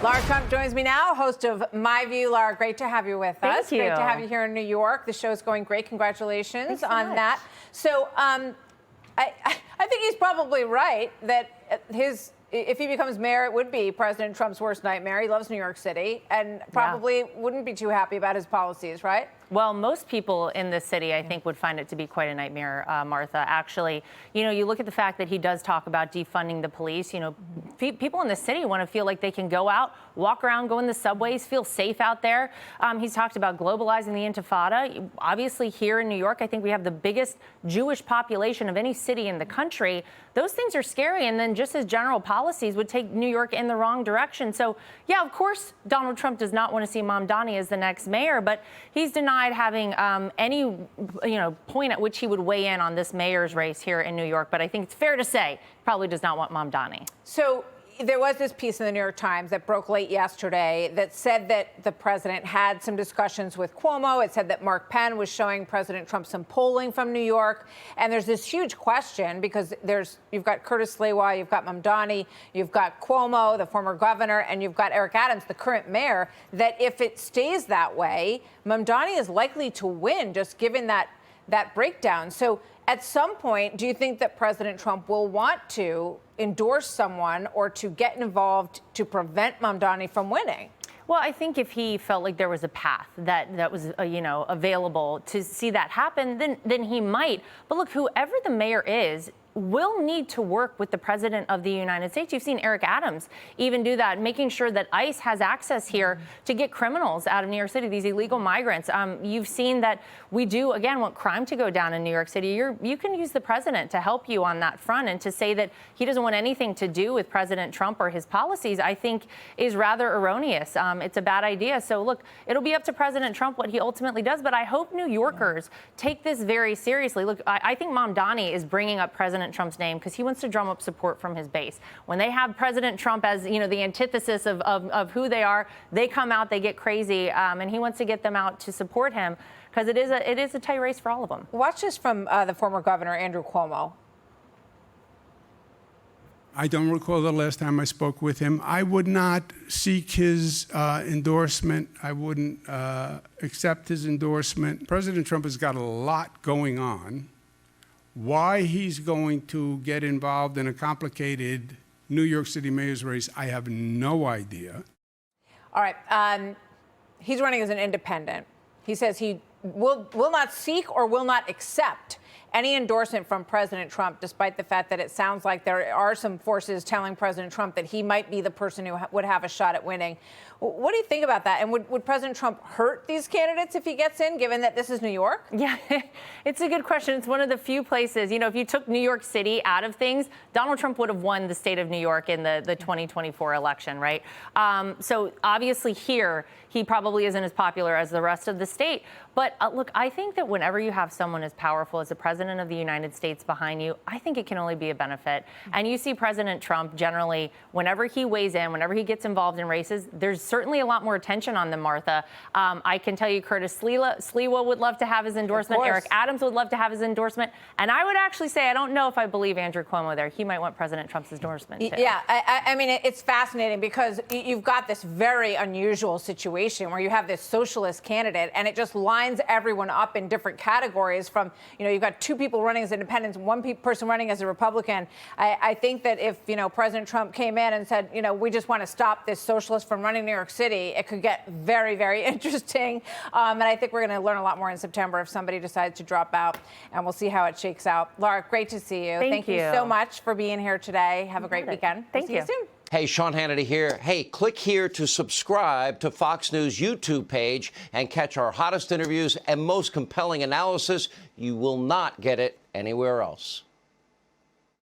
Lara Trump joins me now, host of My View. Lara, great to have you with us. Thank you. Great to have you here in New York. The show's going great. Congratulations so on much. that. So I think he's probably right that if he becomes mayor, it would be President Trump's worst nightmare. He loves New York City and probably wouldn't be too happy about his policies, right? Well, most people in this city, I think, would find it to be quite a nightmare, Martha. Actually, you look at the fact that he does talk about defunding the police. People in the city want to feel like they can go out, walk around, go in the subways, feel safe out there. He's talked about globalizing the Intifada. Obviously, here in New York, I think we have the biggest Jewish population of any city in the country. Those things are scary. And then just his general policies would take New York in the wrong direction. So, yeah, of course, Donald Trump does not want to see Mamdani as the next mayor, but he's denied having any point at which he would weigh in on this mayor's race here in New York. But I think it's fair to say he probably does not want Mamdani. So there was this piece in the New York Times that broke late yesterday that said that the president had some discussions with Cuomo. It said that Mark Penn was showing President Trump some polling from New York. And there's this huge question because you've got Curtis Sliwa, you've got Mamdani, you've got Cuomo, the former governor, and you've got Eric Adams, the current mayor, that if it stays that way, Mamdani is likely to win, just given that breakdown. So at some point, do you think that President Trump will want to endorse someone or to get involved to prevent Mamdani from winning? Well, I think if he felt like there was a path that was, available to see that happen, then he might. But look, whoever the mayor is will need to work with the president of the United States. You've seen Eric Adams even do that, making sure that ICE has access here to get criminals out of New York City, these illegal migrants. You've seen that we do, again, want crime to go down in New York City. You can use the president to help you on that front, and to say that he doesn't want anything to do with President Trump or his policies, I think is rather erroneous. It's a bad idea. So look, it'll be up to President Trump what he ultimately does, but I hope New Yorkers take this very seriously. Look, I think Mamdani is bringing up President Trump's name because he wants to drum up support from his base. When they have President Trump as the antithesis of who they are, they come out, they get crazy, and he wants to get them out to support him because it is a tight race for all of them. Watch this from the former governor Andrew Cuomo. I don't recall the last time I spoke with him. I would not seek his endorsement. I wouldn't accept his endorsement. President Trump has got a lot going on. Why he's going to get involved in a complicated New York City mayor's race, I have no idea. All right. He's running as an independent. He says he will not seek or will not accept any endorsement from President Trump, despite the fact that it sounds like there are some forces telling President Trump that he might be the person who would have a shot at winning. What do you think about that? And would President Trump hurt these candidates if he gets in, given that this is New York? Yeah, it's a good question. It's one of the few places, if you took New York City out of things, Donald Trump would have won the state of New York in the 2024 election, right? So obviously here, he probably isn't as popular as the rest of the state. But look, I think that whenever you have someone as powerful as the president of the United States behind you, I think it can only be a benefit. And you see President Trump generally, whenever he weighs in, whenever he gets involved in races, there's certainly a lot more attention on them, Martha. I can tell you Curtis Sliwa would love to have his endorsement. Eric Adams would love to have his endorsement. And I would actually say, I don't know if I believe Andrew Cuomo there. He might want President Trump's endorsement, too. Yeah, I mean, it's fascinating because you've got this very unusual situation where you have this socialist candidate and it just lines everyone up in different categories from, you've got two people running as independents, one person running as a Republican. I think that if, President Trump came in and said, we just want to stop this socialist from running New York City, it could get very, very interesting. And I think we're going to learn a lot more in September if somebody decides to drop out, and we'll see how it shakes out. Lara, great to see you. Thank you so much for being here today. Have a great weekend. Thank you. See you soon. Hey, Sean Hannity here. Hey, click here to subscribe to Fox News YouTube page and catch our hottest interviews and most compelling analysis. You will not get it anywhere else.